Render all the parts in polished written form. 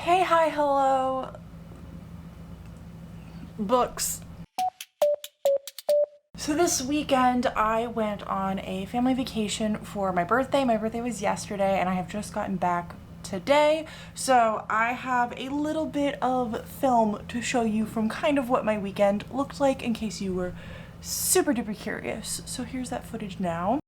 Hey, hi, hello. Books. So this weekend I went on a family vacation for my birthday. My birthday was yesterday and I have just gotten back today. So I have a little bit of film to show you from kind of what my weekend looked like in case you were super duper curious. So here's that footage now.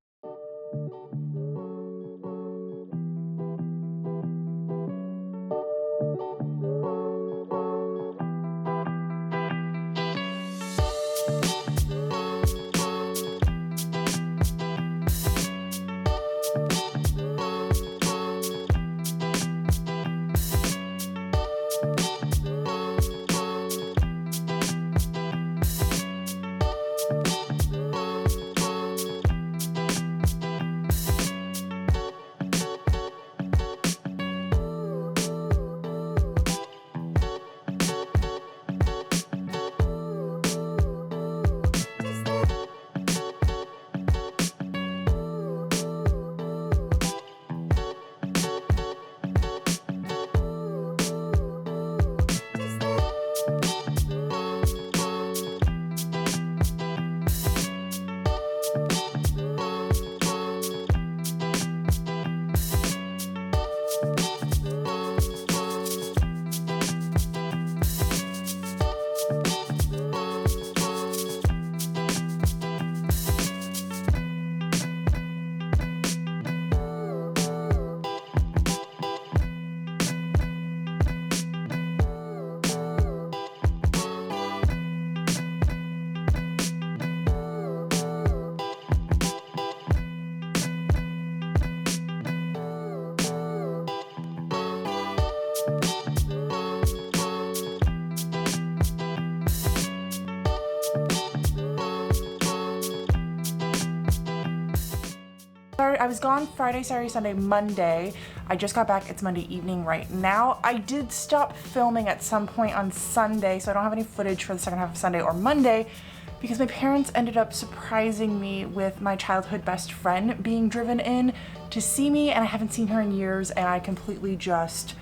I was gone Friday, Saturday, Sunday, Monday. I just got back. It's Monday evening right now. I did stop filming at some point on Sunday, so I don't have any footage for the second half of Sunday or Monday because my parents ended up surprising me with my childhood best friend being driven in to see me, and I haven't seen her in years, and I completely just,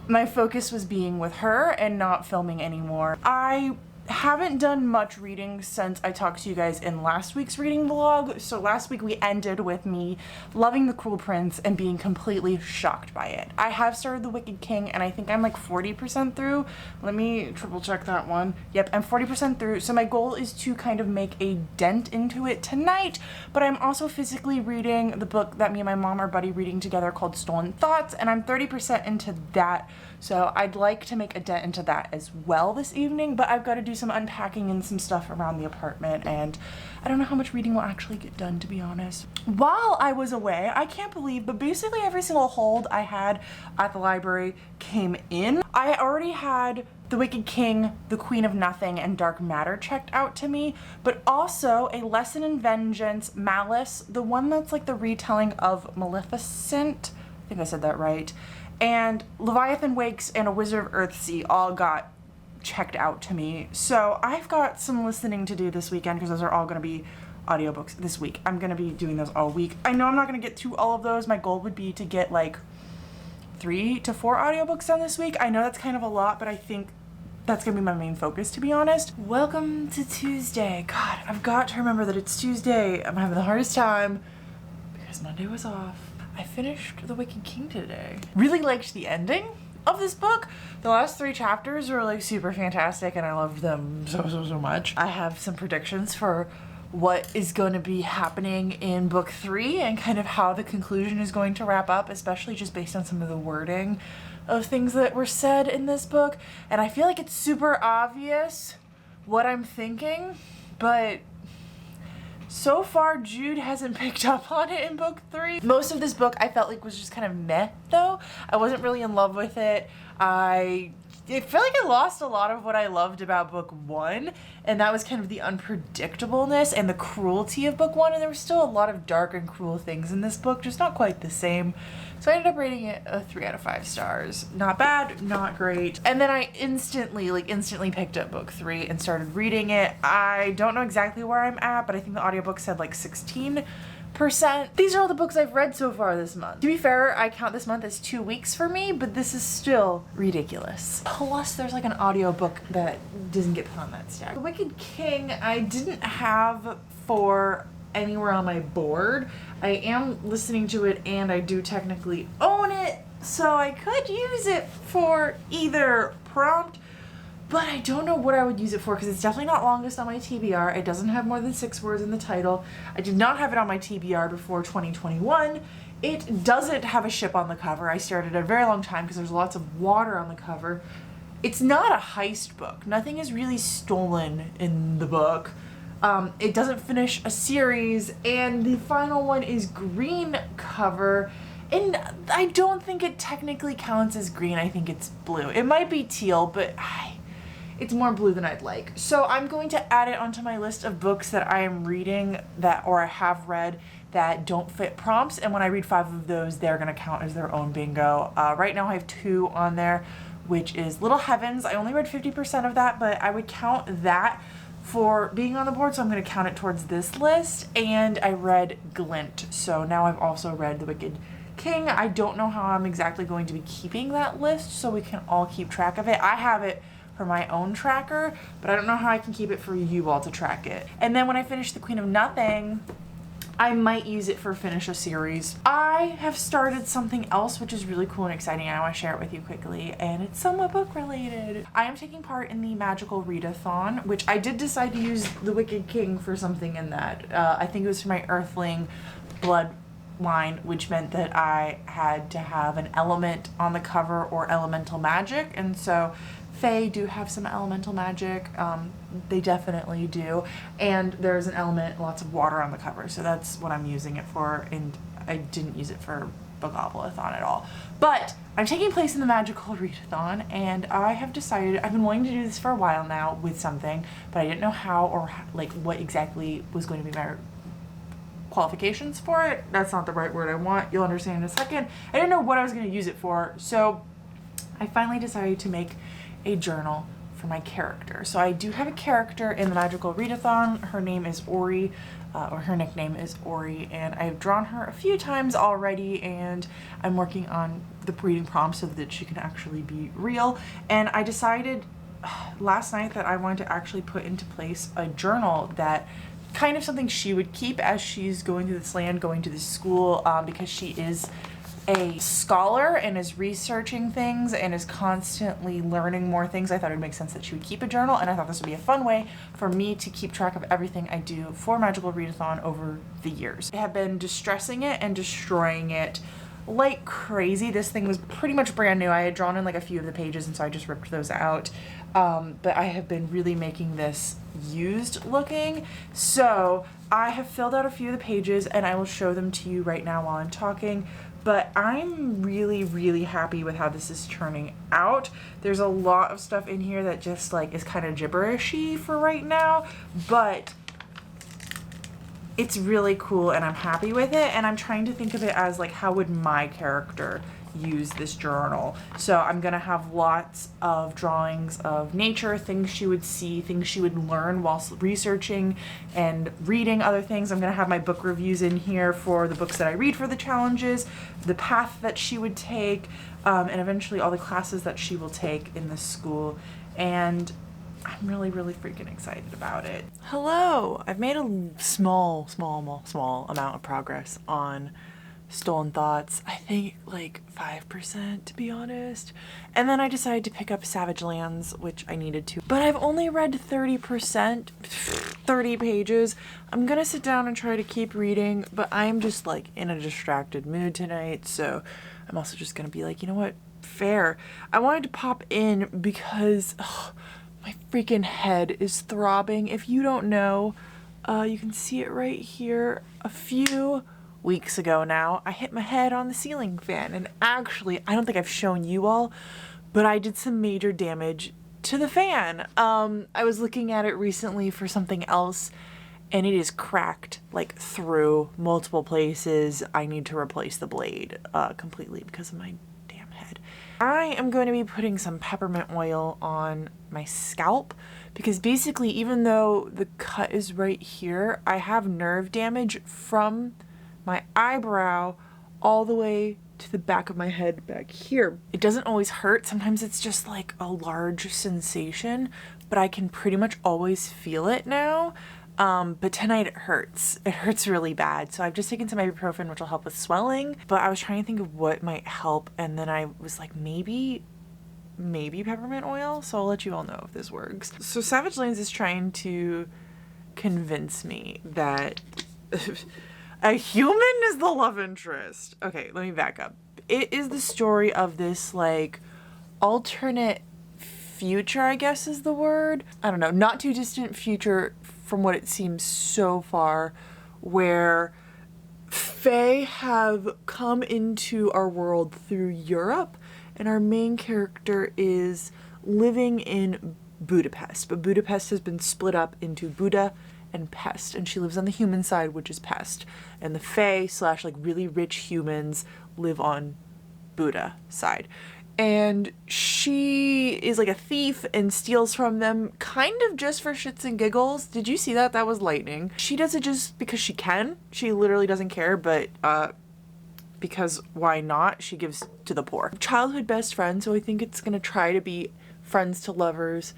my focus was being with her and not filming anymore. I haven't done much reading since I talked to you guys in last week's reading vlog. So last week we ended with me loving The Cruel Prince and being completely shocked by it. I have started The Wicked King and I think I'm like 40% through. Let me triple check that one. Yep, I'm 40% through. So my goal is to kind of make a dent into it tonight, but I'm also physically reading the book that me and my mom are buddy reading together called Stolen Thoughts, and I'm 30% into that. So I'd like to make a dent into that as well this evening, but I've got to do some unpacking and some stuff around the apartment, and I don't know how much reading will actually get done, to be honest. While I was away, I can't believe, but basically every single hold I had at the library came in. I already had The Wicked King, The Queen of Nothing, and Dark Matter checked out to me, but also A Lesson in Vengeance, Malice, the one that's like the retelling of Maleficent, I think I said that right, and Leviathan Wakes and A Wizard of Earthsea all got checked out to me. So I've got some listening to do this weekend because those are all going to be audiobooks this week. I'm going to be doing those all week. I know I'm not going to get to all of those. My goal would be to get like 3 to 4 audiobooks done this week. I know that's kind of a lot, but I think that's going to be my main focus, to be honest. Welcome to Tuesday. God, I've got to remember that it's Tuesday. I'm having the hardest time because Monday was off. I finished The Wicked King today. Really liked the ending of this book. The last 3 chapters were like super fantastic and I loved them so much. I have some predictions for what is going to be happening in book 3 and kind of how the conclusion is going to wrap up, especially just based on some of the wording of things that were said in this book. And I feel like it's super obvious what I'm thinking, but so far, Jude hasn't picked up on it in book 3. Most of this book I felt like was just kind of meh, though. I wasn't really in love with it. I feel like I lost a lot of what I loved about book 1, and that was kind of the unpredictableness and the cruelty of book 1, and there were still a lot of dark and cruel things in this book, just not quite the same. So I ended up rating it a 3 out of 5 stars. Not bad, not great. And then I instantly picked up book 3 and started reading it. I don't know exactly where I'm at, but I think the audiobook said like 16 These are all the books I've read so far this month. To be fair, I count this month as 2 weeks for me, but this is still ridiculous. Plus, there's like an audiobook that doesn't get put on that stack. The Wicked King, I didn't have for anywhere on my board. I am listening to it and I do technically own it, so I could use it for either prompt, but I don't know what I would use it for because it's definitely not longest on my TBR. It doesn't have more than 6 words in the title. I did not have it on my TBR before 2021. It doesn't have a ship on the cover. I stared at it a very long time because there's lots of water on the cover. It's not a heist book. Nothing is really stolen in the book. It doesn't finish a series, and the final one is green cover. And I don't think it technically counts as green. I think it's blue. It might be teal, but it's more blue than I'd like. So I'm going to add it onto my list of books that I am reading or I have read that don't fit prompts. And when I read 5 of those, they're gonna count as their own bingo. Right now I have 2 on there, which is Little Heavens. I only read 50% of that, but I would count that for being on the board, so I'm going to count it towards this list. And I read Glint, so now I've also read The Wicked King. I don't know how I'm exactly going to be keeping that list so we can all keep track of it. I have it for my own tracker, but I don't know how I can keep it for you all to track it. And then when I finish The Queen of Nothing, I might use it for finish a series. I have started something else which is really cool and exciting, and I want to share it with you quickly, and it's somewhat book related. I am taking part in the Magical Readathon, which I did decide to use The Wicked King for something in that. I think it was for my Earthling bloodline, which meant that I had to have an element on the cover or elemental magic, and so Fae do have some elemental magic. They definitely do. And there's an element, lots of water on the cover. So that's what I'm using it for. And I didn't use it for Bookobalathon at all. But I'm taking place in the Magical Readathon, and I have decided, I've been wanting to do this for a while now with something, but I didn't know how or like what exactly was going to be my qualifications for it. That's not the right word I want. You'll understand in a second. I didn't know what I was going to use it for. So I finally decided to make a journal for my character. So I do have a character in the Magical Readathon. Her name is Ori, or her nickname is Ori, and I've drawn her a few times already, and I'm working on the reading prompts so that she can actually be real. And I decided last night that I wanted to actually put into place a journal that kind of something she would keep as she's going through this land, going to this school, because she is a scholar and is researching things and is constantly learning more things. I thought it would make sense that she would keep a journal, and I thought this would be a fun way for me to keep track of everything I do for Magical Readathon over the years. I have been distressing it and destroying it like crazy. This thing was pretty much brand new. I had drawn in like a few of the pages, and so I just ripped those out. But I have been really making this used looking. So I have filled out a few of the pages, and I will show them to you right now while I'm talking. But I'm really, really happy with how this is turning out. There's a lot of stuff in here that just like is kind of gibberishy for right now, but it's really cool and I'm happy with it. And I'm trying to think of it as like, how would my character use this journal? So I'm gonna have lots of drawings of nature, things she would see, things she would learn whilst researching and reading other things. I'm gonna have my book reviews in here for the books that I read for the challenges, the path that she would take, and eventually all the classes that she will take in this school. And I'm really, really freaking excited about it. Hello! I've made a small amount of progress on Stolen Thoughts. I think like 5% to be honest. And then I decided to pick up Savage Lands, which I needed to. But I've only read 30%, 30 pages. I'm gonna sit down and try to keep reading, but I'm just like in a distracted mood tonight, so I'm also just gonna be like, you know what, fair. I wanted to pop in because my freaking head is throbbing. If you don't know, you can see it right here. A few weeks ago now, I hit my head on the ceiling fan, and actually, I don't think I've shown you all, but I did some major damage to the fan. I was looking at it recently for something else, and it is cracked like through multiple places. I need to replace the blade completely because of my damn head. I am going to be putting some peppermint oil on my scalp because basically, even though the cut is right here, I have nerve damage from my eyebrow all the way to the back of my head back here. It doesn't always hurt. Sometimes it's just like a large sensation, but I can pretty much always feel it now. But tonight it hurts. It hurts really bad. So I've just taken some ibuprofen, which will help with swelling, but I was trying to think of what might help. And then I was like, maybe peppermint oil. So I'll let you all know if this works. So Savage Lands is trying to convince me that a human is the love interest. Okay, let me back up. It is the story of this like alternate future, I guess is the word. I don't know, not too distant future from what it seems so far, where Fae have come into our world through Europe, and our main character is living in Budapest, but Budapest has been split up into Buda and Pest, and she lives on the human side, which is Pest, and the Fae / like really rich humans live on Buda side. And she is like a thief and steals from them kind of just for shits and giggles. Did you see that? That was lightning. She does it just because she can. She literally doesn't care, but because why not? She gives to the poor. Childhood best friend, so I think it's gonna try to be friends to lovers,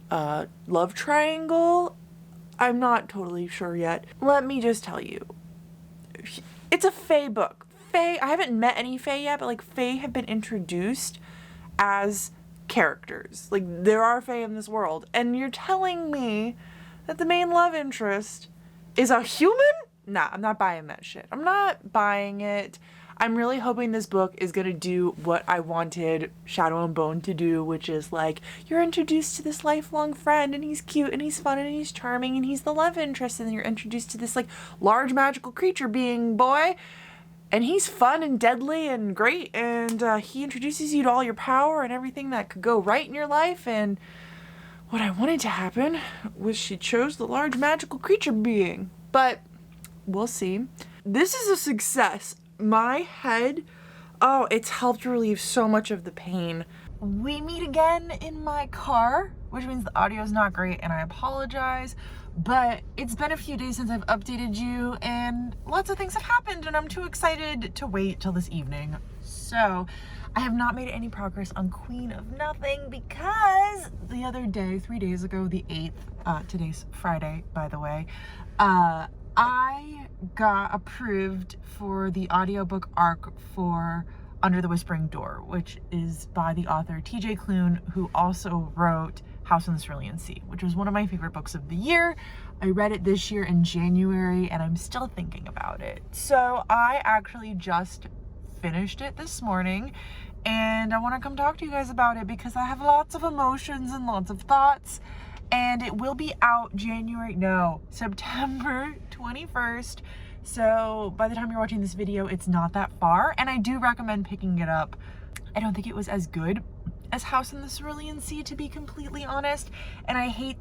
love triangle. I'm not totally sure yet. Let me just tell you, it's a Fae book. Fae, I haven't met any Fae yet, but like Fae have been introduced as characters. Like there are Fae in this world, and you're telling me that the main love interest is a human? Nah, I'm not buying that shit. I'm not buying it. I'm really hoping this book is gonna do what I wanted Shadow and Bone to do, which is like, you're introduced to this lifelong friend, and he's cute, and he's fun, and he's charming, and he's the love interest, and then you're introduced to this like large magical creature being boy, and he's fun and deadly and great, and he introduces you to all your power and everything that could go right in your life. And what I wanted to happen was she chose the large magical creature being, but we'll see. This is a success. My head, oh, it's helped relieve so much of the pain. We meet again in my car, which means the audio is not great, and I apologize, but it's been a few days since I've updated you, and lots of things have happened, and I'm too excited to wait till this evening. So I have not made any progress on Queen of Nothing because the other day, 3 days ago, the 8th, today's Friday, by the way, I got approved for the audiobook arc for Under the Whispering Door, which is by the author TJ Klune, who also wrote House on the Cerulean Sea, which was one of my favorite books of the year. I read it this year in January, and I'm still thinking about it. So I actually just finished it this morning, and I want to come talk to you guys about it because I have lots of emotions and lots of thoughts. And it will be out September 21st. So by the time you're watching this video, it's not that far. And I do recommend picking it up. I don't think it was as good as House in the Cerulean Sea, to be completely honest. And I hate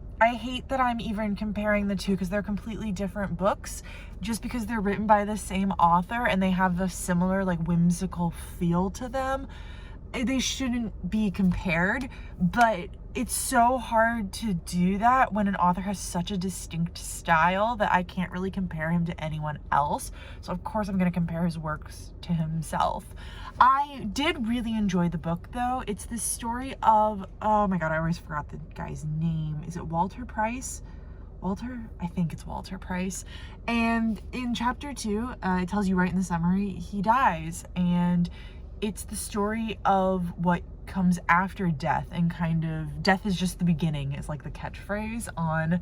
that I'm even comparing the two because they're completely different books just because they're written by the same author and they have a similar like whimsical feel to them. They shouldn't be compared, but it's so hard to do that when an author has such a distinct style that I can't really compare him to anyone else. So of course I'm going to compare his works to himself. I did really enjoy the book though. It's the story of, oh my god, I always forgot the guy's name. Is it Walter Price? Walter? I think it's Walter Price. And in chapter 2, it tells you right in the summary, he dies, and it's the story of what comes after death, and kind of death is just the beginning is like the catchphrase on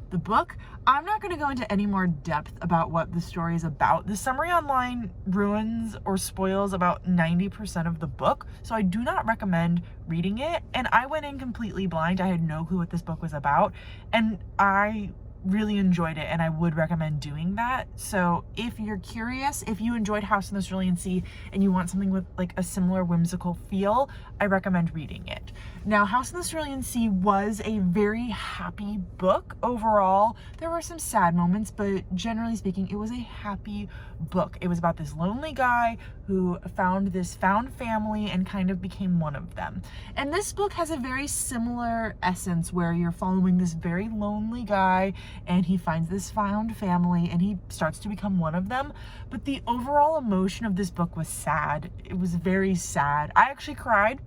the book. I'm not going to go into any more depth about what the story is about. The summary online ruins or spoils about 90% of the book, so I do not recommend reading it. And I went in completely blind. I had no clue what this book was about, and I really enjoyed it, and I would recommend doing that. So if you're curious, if you enjoyed House in the Cerulean Sea and you want something with like a similar whimsical feel, I recommend reading it. Now, House in the Cerulean Sea was a very happy book overall. There were some sad moments, but generally speaking, it was a happy book. It was about this lonely guy who found this found family and kind of became one of them. And this book has a very similar essence where you're following this very lonely guy and he finds this found family and he starts to become one of them. But the overall emotion of this book was sad. It was very sad. I actually cried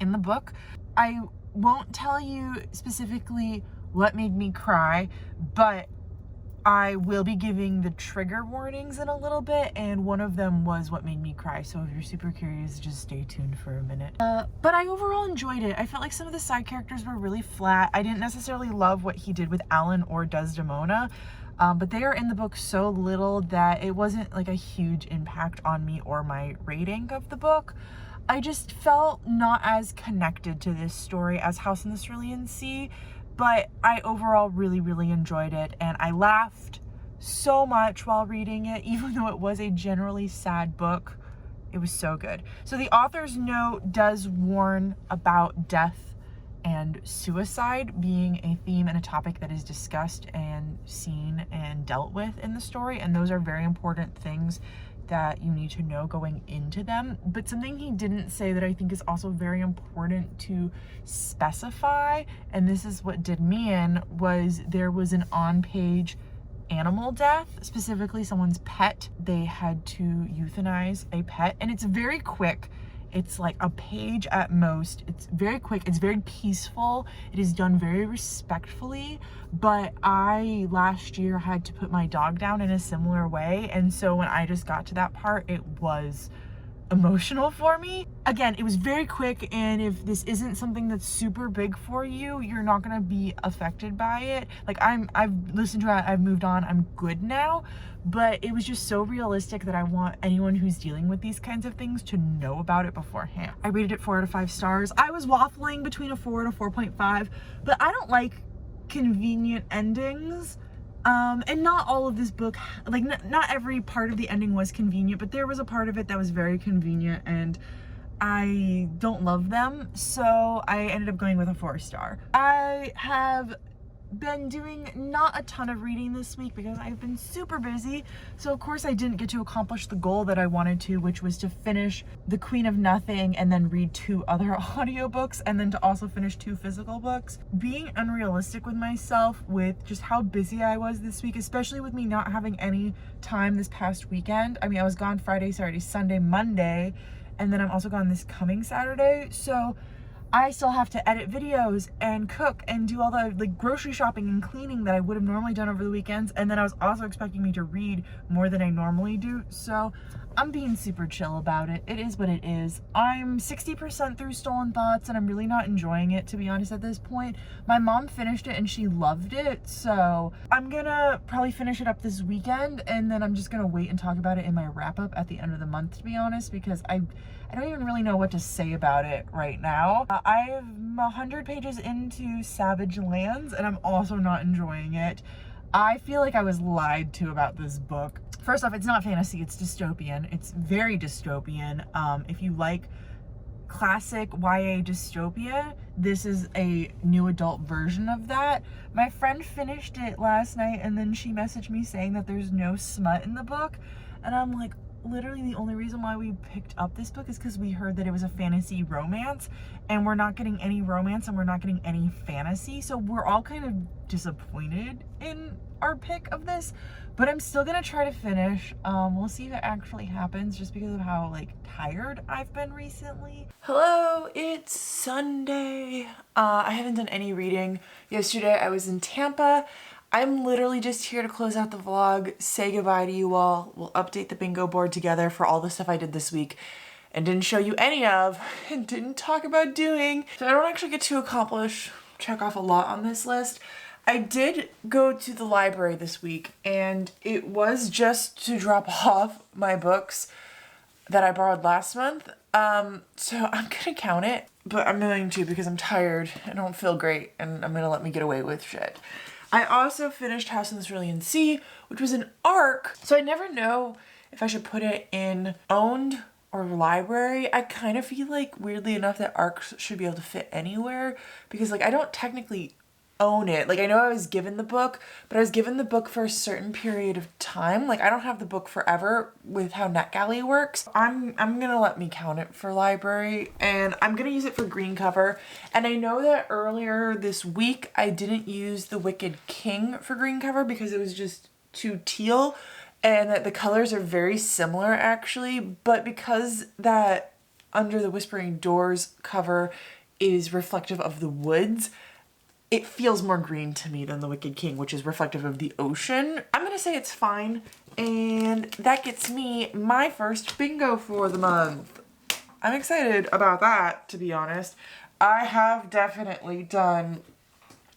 in the book. I won't tell you specifically what made me cry, but I will be giving the trigger warnings in a little bit, and one of them was what made me cry. So if you're super curious, just stay tuned for a minute. But I overall enjoyed it. I felt like some of the side characters were really flat. I didn't necessarily love what he did with Alan or Desdemona, but they are in the book so little that it wasn't like a huge impact on me or my rating of the book. I just felt not as connected to this story as House in the Cerulean Sea, but I overall really, really enjoyed it, and I laughed so much while reading it, even though it was a generally sad book. It was so good. So the author's note does warn about death and suicide being a theme and a topic that is discussed and seen and dealt with in the story, and those are very important things that you need to know going into them. But something he didn't say that I think is also very important to specify, and this is what did me in, was there was an on-page animal death, specifically someone's pet. They had to euthanize a pet, and it's very quick. It's like a page at most. It's very quick. It's very peaceful. It is done very respectfully. But I last year had to put my dog down in a similar way. And so when I just got to that part, it was emotional for me. Again, it was very quick, and if this isn't something that's super big for you, you're not gonna be affected by it. Like I've listened to it, I've moved on, I'm good now, but it was just so realistic that I want anyone who's dealing with these kinds of things to know about it beforehand. I rated it 4 out of 5 stars. I was waffling between a 4 and a 4.5, but I don't like convenient endings. And not all of this book, like not every part of the ending was convenient, but there was a part of it that was very convenient, and I don't love them, so I ended up going with a 4 star. I have been doing not a ton of reading this week because I've been super busy, so of course I didn't get to accomplish the goal that I wanted to, which was to finish The Queen of Nothing and then read 2 other audiobooks, and then to also finish 2 physical books. Being unrealistic with myself with just how busy I was this week, especially with me not having any time this past weekend. I mean, I was gone Friday, Saturday, Sunday, Monday, and then I'm also gone this coming Saturday, so I still have to edit videos and cook and do all the like grocery shopping and cleaning that I would have normally done over the weekends. And then I was also expecting me to read more than I normally do. So I'm being super chill about it. It is what it is. I'm 60% through Stolen Thoughts, and I'm really not enjoying it, to be honest, at this point. My mom finished it and she loved it. So I'm gonna probably finish it up this weekend, and then I'm just gonna wait and talk about it in my wrap up at the end of the month, to be honest, because I don't even really know what to say about it right now. I'm 100 pages into Savage Lands, and I'm also not enjoying it. I feel like I was lied to about this book. First off, it's not fantasy, it's dystopian. It's very dystopian. If you like classic YA dystopia, this is a new adult version of that. My friend finished it last night, and then she messaged me saying that there's no smut in the book, and I'm like, literally the only reason why we picked up this book is because we heard that it was a fantasy romance, and we're not getting any romance and we're not getting any fantasy, so we're all kind of disappointed in our pick of this, but I'm still gonna try to finish. We'll see if it actually happens, just because of how like tired I've been recently. Hello, it's Sunday. I haven't done any reading. Yesterday I was in Tampa. I'm literally just here to close out the vlog, say goodbye to you all. We'll update the bingo board together for all the stuff I did this week and didn't show you any of and didn't talk about doing. So I don't actually get to check off a lot on this list. I did go to the library this week, and it was just to drop off my books that I borrowed last month. So I'm gonna count it, but I'm going to because I'm tired. I don't feel great, and I'm gonna let me get away with shit. I also finished House in the Cerulean Sea, which was an ARC, so I never know if I should put it in owned or library. I kind of feel like, weirdly enough, that ARCs should be able to fit anywhere because like I don't technically own it. Like I know I was given the book, but I was given the book for a certain period of time. Like I don't have the book forever with how NetGalley works. I'm gonna let me count it for library, and I'm gonna use it for green cover. And I know that earlier this week I didn't use the Wicked King for green cover because it was just too teal, and that the colors are very similar actually, but because that Under the Whispering Doors cover is reflective of the woods, it feels more green to me than the Wicked King, which is reflective of the ocean. I'm gonna say it's fine, and that gets me my first bingo for the month. I'm excited about that, to be honest. I have definitely done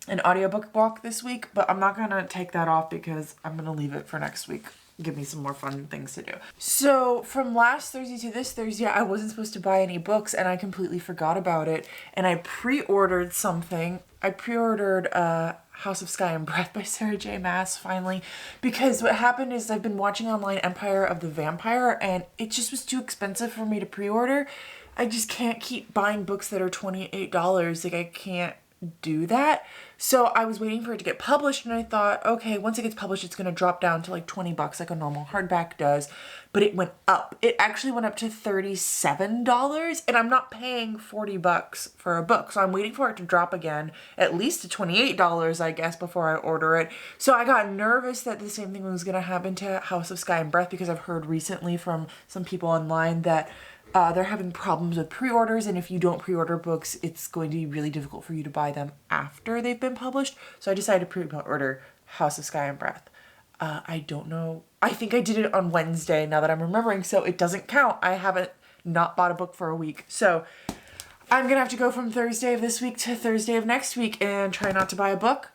an audiobook walk this week, but I'm not gonna take that off because I'm gonna leave it for next week. Give me some more fun things to do. So from last Thursday to this Thursday, I wasn't supposed to buy any books and I completely forgot about it. And I pre-ordered something. I pre-ordered House of Sky and Breath by Sarah J Maas finally, because what happened is I've been watching online Empire of the Vampire and it just was too expensive for me to pre-order. I just can't keep buying books that are $28. Like I can't do that. So I was waiting for it to get published and I thought, okay, once it gets published, it's going to drop down to like 20 bucks like a normal hardback does. But it went up. It actually went up to $37 and I'm not paying 40 bucks for a book. So I'm waiting for it to drop again, at least to $28, I guess, before I order it. So I got nervous that the same thing was going to happen to House of Sky and Breath because I've heard recently from some people online that they're having problems with pre-orders, and if you don't pre-order books, it's going to be really difficult for you to buy them after they've been published. So I decided to pre-order House of Sky and Breath. I don't know. I think I did it on Wednesday now that I'm remembering, so it doesn't count. I haven't not bought a book for a week. So I'm going to have to go from Thursday of this week to Thursday of next week and try not to buy a book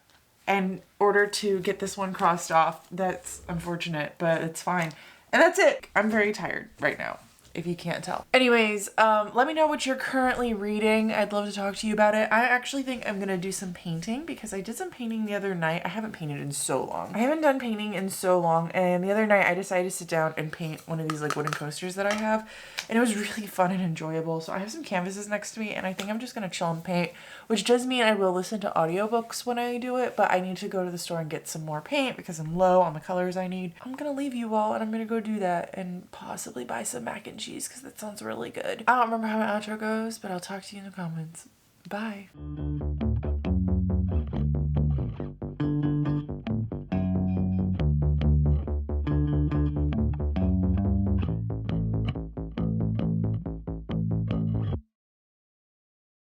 in order to get this one crossed off. That's unfortunate, but it's fine. And that's it. I'm very tired right now, if you can't tell. Anyways, let me know what you're currently reading. I'd love to talk to you about it. I actually think I'm gonna do some painting because I did some painting the other night. I haven't painted in so long. I haven't done painting in so long, and the other night I decided to sit down and paint one of these like wooden coasters that I have, and it was really fun and enjoyable. So I have some canvases next to me, and I think I'm just gonna chill and paint, which does mean I will listen to audiobooks when I do it, but I need to go to the store and get some more paint because I'm low on the colors I need. I'm gonna leave you all and I'm gonna go do that and possibly buy some mac and cheese because that sounds really good. I don't remember how my outro goes, but I'll talk to you in the comments. Bye.